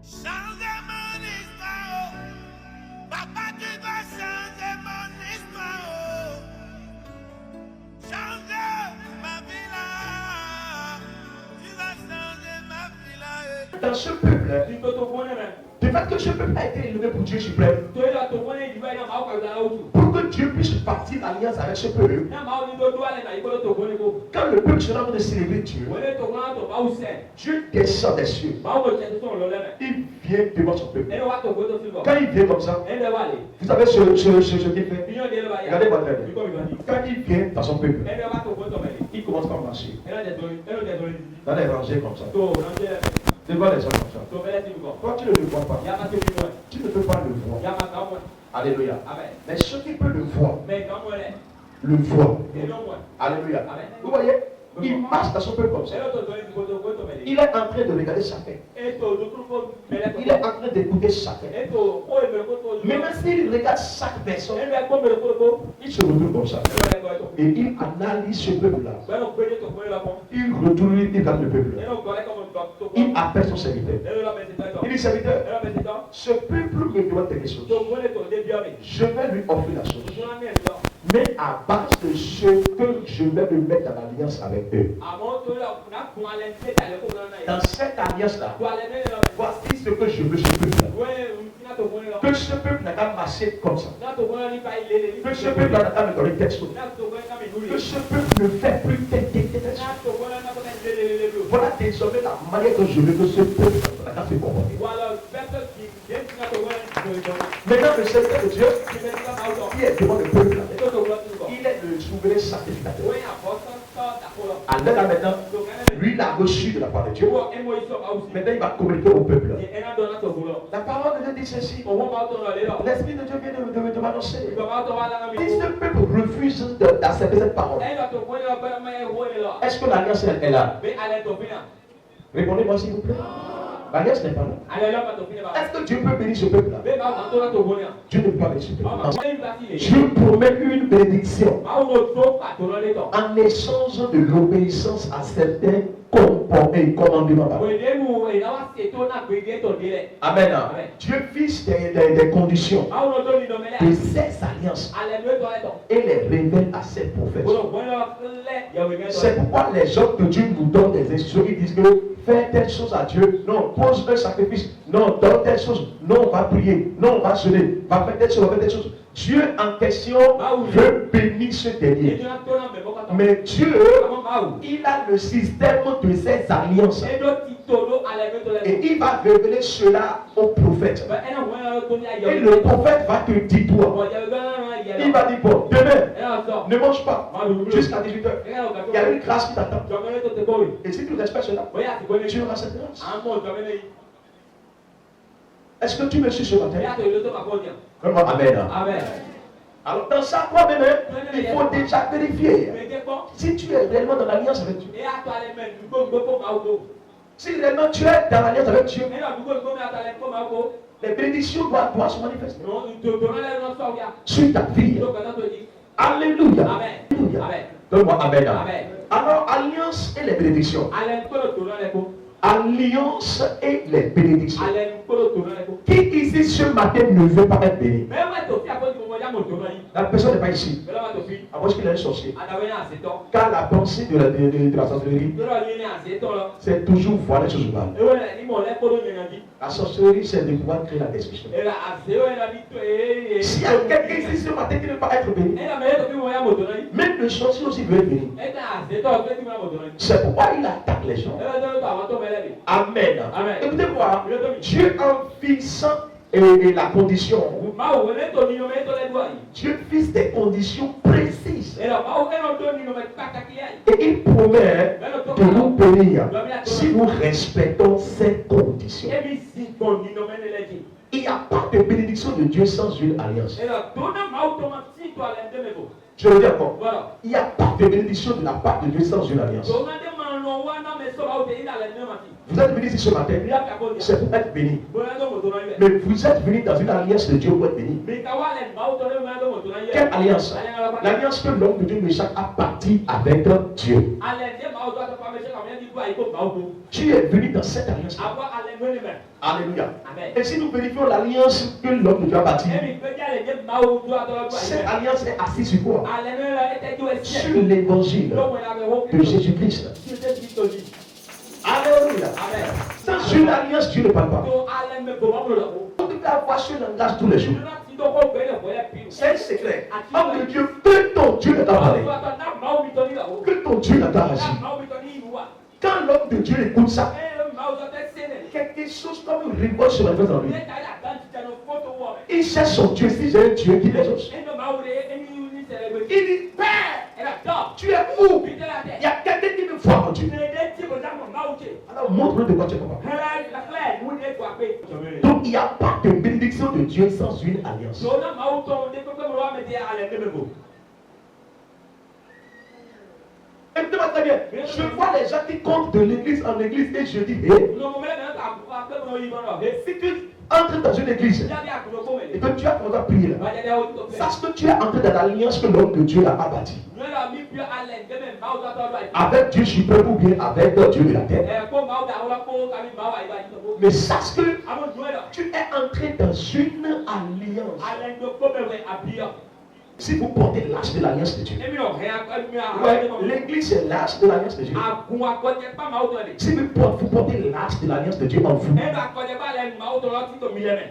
Changer mon histoire, papa, tu vas changer mon histoire. Changer ma vie là, tu vas changer ma vie là. Dans ce peuple, du fait que ce peuple a été élevé pour Dieu suprême, pour que Dieu puisse partir l'alliance avec ce peuple, quand le peuple sera en train de célébrer Dieu, Dieu descend des cieux, il vient devant son peuple. Quand il vient comme ça, vous savez ce qu'il fait? Regardez votre tête. Quand il vient dans son peuple, il commence par marcher dans les rangées comme ça, devant les gens comme ça. Toi, tu ne le vois pas. Tu ne peux pas le voir. Alléluia. Mais ceux qui peuvent le voir, le voient. Alléluia. Vous voyez, il marche dans son peuple comme ça. Il est en train de regarder chacun. Il est en train d'écouter chacun. Maintenant, s'il regarde chaque personne, il se retrouve comme ça. Et il analyse ce peuple-là. Il retourne, il regarde le peuple. Il appelle son serviteur. Il dit, serviteur, ce peuple me doit quelque chose. Je vais lui offrir la chose. Mais à base de ce que je vais me mettre dans l'alliance avec eux. Dans cette alliance-là, voici ce que je veux ce peuple-là. Que ce peuple n'a pas marché comme ça. Que ce peuple n'a pas me donné quelque chose. Que ce peuple ne fait plus quelque chose. Voilà désormais la manière que je veux que ce peuple n'a pas se comporter. Maintenant, le Seigneur de Dieu, qui est devant le peuple, il est le souverain sacrificateur. Alors là maintenant, lui il a reçu de la part de Dieu. Maintenant il va communiquer au peuple. La parole de Dieu dit ceci. L'Esprit de Dieu vient de m'annoncer. Si ce peuple refuse d'accepter cette parole, est-ce que l'alliance est là? Répondez-moi s'il vous plaît. L'alliance n'est pas là. Est-ce que Dieu peut bénir ce peuple-là? Dieu ne peut pas bénir ce peuple-là. Dieu promet une bénédiction en échange de l'obéissance à certains commandements. Amen. Dieu fixe des conditions de ces alliances et les révèle à ses prophètes. C'est pourquoi les hommes que Dieu nous donne des instructions, ils disent que fais telle chose à Dieu, non, pose un sacrifice, non, donne telle chose, non, on va prier, non, on va jeûner, va faire telle chose, va faire telle chose. Dieu en question veut bénir ce dernier. Mais Dieu, il a le système de ses alliances. Et il va révéler cela au prophète. Et le prophète va te dire toi. Il va dire bon, demain, ne mange pas jusqu'à 18h. Il y a une grâce qui t'attend. Et si tu respectes cela, tu auras cette grâce. Est-ce que tu me suis ce matin? Amen. Alors dans ça, toi-même, il faut déjà vérifier si tu es réellement dans l'alliance avec Dieu. Si réellement tu es dans l'alliance avec Dieu, les bénédictions doivent se manifester sur ta vie. Alléluia. Donne-moi Amen. Alors, alliance et les bénédictions. Alliance et les bénédictions. Qui ici ce matin ne veut pas être béni? La personne n'est pas ici. À moins qu'il ait un sorcier. Car la pensée de la sorcellerie, c'est toujours voir les choses mal. La sorcellerie, c'est de pouvoir créer la destruction. S'il y a quelqu'un ici ce matin qui ne veut pas être béni, même le sorcier aussi veut être béni. C'est pourquoi il attaque les gens. Amen. Écoutez-moi, Dieu en fixant la condition, Dieu fixe des conditions précises. Et il promet de nous bénir si nous respectons ces conditions. Il n'y a pas de bénédiction de Dieu sans une alliance. Je veux dire quoi? Il n'y a pas de bénédiction de la part de Dieu sans une alliance. Vous êtes venus ici ce matin, c'est pour être béni. Mais vous êtes venus dans une alliance de Dieu pour être béni. Quelle alliance? L'alliance que l'homme de Dieu Méchak a partie avec Dieu. Tu es venu dans cette alliance. Alléluia. Et si nous vérifions l'alliance que l'homme de Dieu a bâtie, cette alliance est assise sur quoi? Sur l'évangile de Jésus-Christ. Alléluia. Sans une alliance, Dieu ne parle pas. On peut avoir ce langage tous les jours. C'est un secret. Homme de Dieu, que ton Dieu ne t'a parlé. Que ton Dieu n'a pas agi. Quand l'homme de Dieu écoute ça, quelque chose comme une révolte se manifeste en lui. Il cherche son Dieu, si j'ai un Dieu qui les autres. Il dit, Père, tu es où? Il y a quelqu'un qui me voit, mon Dieu. Alors montre-nous de quoi tu es capable. Donc il n'y a pas de bénédiction de Dieu sans une alliance. Écoutez-moi très bien. Je vois les gens qui comptent de l'église en église et je dis, si tu entres dans une église et que tu as commencé à prier là, sache que tu es entré dans l'alliance que l'homme de Dieu a bâtie. Avec Dieu suprême ou bien avec Dieu de la terre. Mais sache que tu es entré dans une alliance. Si vous portez l'arche de l'alliance de Dieu, ouais, l'église est l'arche de l'alliance de Dieu. Si vous portez l'arche de l'alliance de Dieu en vous,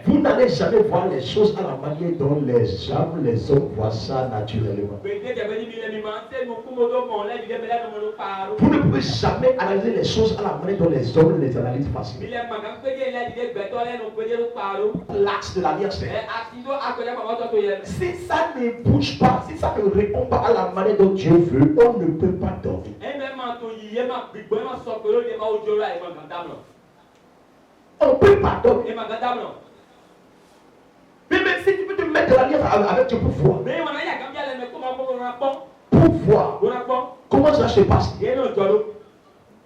vous n'allez jamais voir les choses à la manière dont les hommes voient ça naturellement. Vous ne pouvez jamais analyser les choses à la manière dont les hommes les analysent facilement. L'arche de l'alliance, si ça ne bouge pas, si ça ne répond pas à la manière dont Dieu veut, on ne peut pas dormir. On ne peut pas dormir. Mais si tu peux te mettre de l'alliance avec Dieu pour voir. Pour voir comment ça se passe.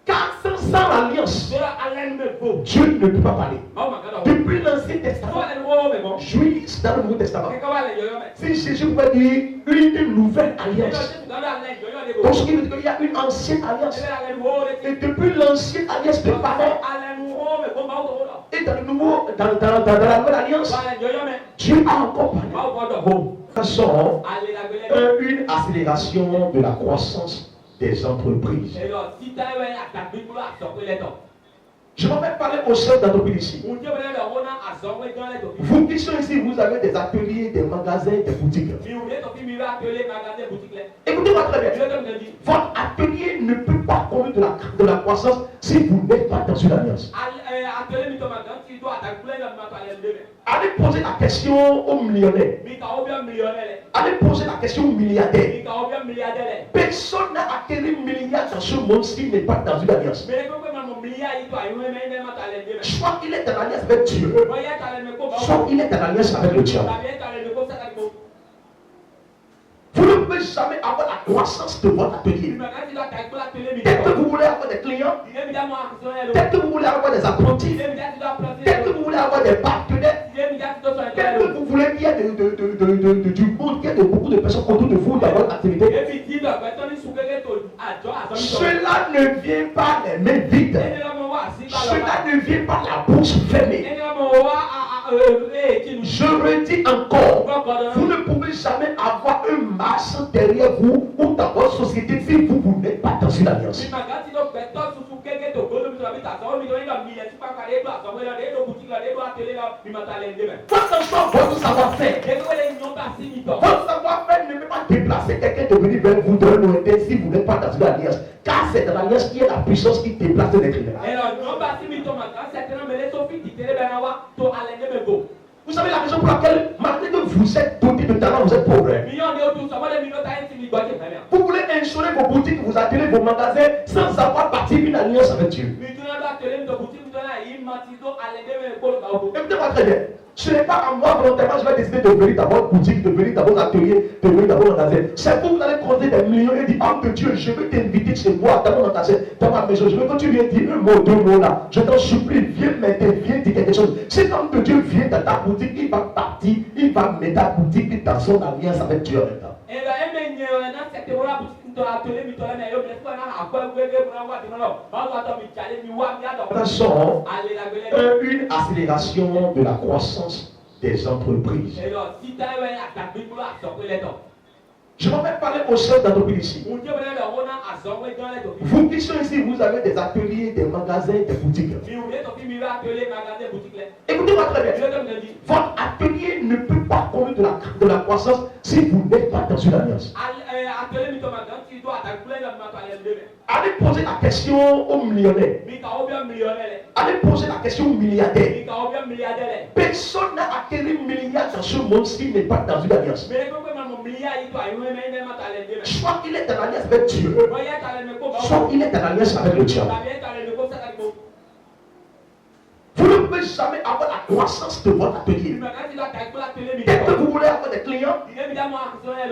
Car sans l'alliance, Dieu ne peut pas parler. Depuis l'Ancien Testament, jusqu'à le Nouveau Testament, si Jésus pouvait dire une nouvelle alliance, parce qu'il veut dire qu'il y a une ancienne alliance. Et depuis l'ancienne alliance de parler, et dans la nouvelle alliance, Dieu a encore parlé. Façon, une accélération de la croissance des entreprises. Je vais même parler aux chefs d'entreprise ici. Vous qui sont ici, vous avez des ateliers, des magasins, des boutiques. Écoutez-moi très bien. Votre atelier ne peut pas conduire de la croissance si vous n'êtes pas dans une alliance. Allez poser la question aux millionnaires. Allez poser la question aux milliardaires. Personne n'a acquis milliard dans ce monde s'il n'est pas dans une alliance. Soit il est dans l'alliance avec Dieu, soit il est dans l'alliance avec le diable. Vous ne pouvez jamais avoir la croissance de votre atelier. Dès que vous voulez avoir des clients, dès que vous voulez avoir des apprentis, dès que vous voulez avoir des partenaires, dès que vous voulez qu'il y ait du monde, qu'il y ait beaucoup de personnes autour de vous dans votre activité, cela ne vient pas les mains vides. Cela ne vient pas la bouche fermée. Je redis encore, vous ne pouvez jamais avoir une marche derrière vous ou dans votre société si vous n'êtes pas dans une alliance. Attention, votre savoir-faire. Votre savoir-faire ne peut pas déplacer quelqu'un de venir vers vous de lointain si vous n'êtes pas dans une alliance. Car c'est dans l'alliance qui est la puissance qui déplace les êtres humains. Vous savez la raison pour laquelle, malgré que vous êtes doté de talent, vous êtes pauvre. Vous voulez instaurer vos boutiques, vous attirer vos magasins sans avoir bâti une alliance avec Dieu. Écoutez-moi très bien. Ce n'est pas à moi volontairement, je vais décider de venir dans votre boutique, de venir dans votre atelier, de venir dans votre magasin. C'est vous, vous allez compter des millions et dire, homme de Dieu, je veux t'inviter chez moi, dans mon magasin, dans ma maison. Je veux que tu viennes dire un mot, deux mots là. Je t'en supplie, viens m'aider, viens dire quelque chose. Si l'homme de Dieu vient dans ta boutique, il va partir, il va mettre ta boutique dans son alliance avec Dieu en même temps. Sont une accélération de la croissance des entreprises. Je vais même parler aux chefs d'entreprise ici. Vous qui sont ici, vous avez des ateliers, des magasins, des boutiques. Écoutez-moi très bien. Votre atelier ne peut pas conduire de la croissance si vous n'êtes pas dans une alliance. Allez poser la question aux millionnaires. Allez poser la question aux milliardaires. Personne n'a acquis milliard dans ce monde s'il n'est pas dans une alliance. Soit il est en alliance avec Dieu, soit il est en alliance avec le diable. Vous ne pouvez jamais avoir la croissance de votre atelier. Dès que vous voulez avoir des clients,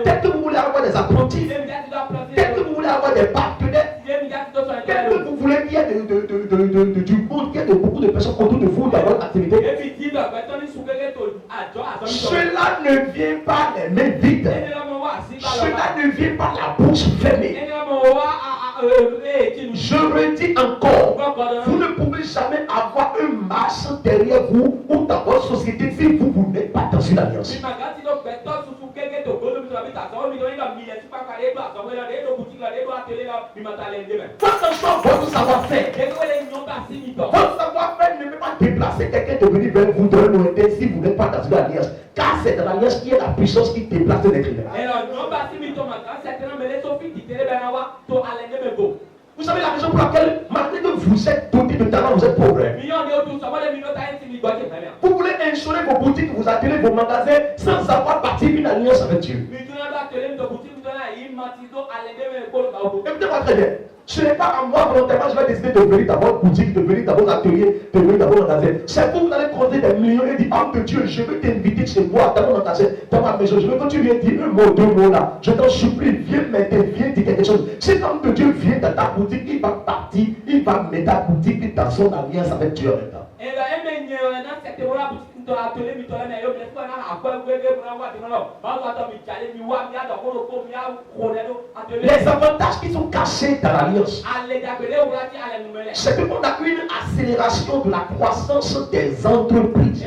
dès que vous voulez avoir des apprentis, dès que vous voulez avoir des partenaires, dès que vous voulez qu'il y ait du monde, qu'il y ait beaucoup de personnes autour de vous dans votre activité, cela ne vient pas les mains vides. Cela ne vient pas la bouche fermée. Je redis encore, vous ne pouvez jamais avoir une masse derrière vous ou dans votre société si vous n'êtes pas dans une alliance. Votre savoir-faire, votre savoir-faire ne peut pas déplacer quelqu'un de venir vers vous d'un lointain si vous n'êtes pas dans une alliance. Car c'est dans l'alliance qui est la puissance qui déplace l'être humain. Vous savez la raison pour laquelle, malgré que vous êtes doté de talent, vous êtes pauvre. Vous voulez instaurer vos boutiques, vous ateliers, vos magasins sans avoir bâti une alliance avec Dieu. Écoutez-moi très bien. Ce n'est pas à moi volontairement, je vais décider de venir dans votre boutique, de venir dans vos ateliers, de venir dans vos magasins. C'est vous, vous allez compter des millions et dire, homme de Dieu, je veux t'inviter chez moi, dans mon magasin, dans ma maison. Je veux que tu viennes dire un mot, deux mots là. Je t'en supplie, viens m'aider, viens dire quelque chose. Si l'homme de Dieu vient dans ta boutique, il va partir, il va mettre ta boutique dans son alliance avec Dieu en même temps. Les avantages qui sont cachés dans l'alliance, c'est qu'on a une accélération de la croissance des entreprises.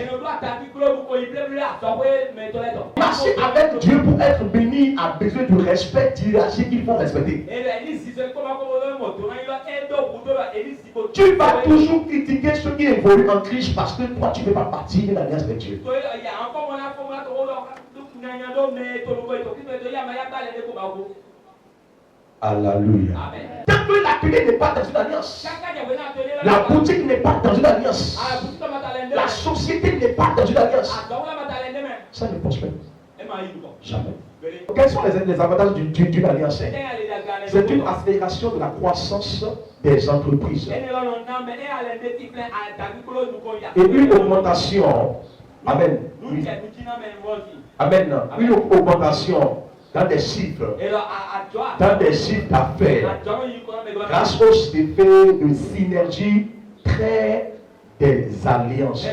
Marcher avec Dieu pour être béni a besoin du respect hiérarchique qu'il faut respecter. Tu vas toujours critiquer ceux qui évoluent en Christ parce que toi tu ne fais pas partie de l'alliance avec Dieu. Alléluia. Tant que l'atelier n'est pas dans une alliance, la boutique n'est pas dans une alliance, la société n'est pas dans une alliance, ça ne prospère jamais. Quels sont les avantages d'une alliance? C'est une accélération de la croissance des entreprises et une augmentation. Amen. Amen. Une augmentation dans des chiffres d'affaires grâce aux effets de synergie très des alliances.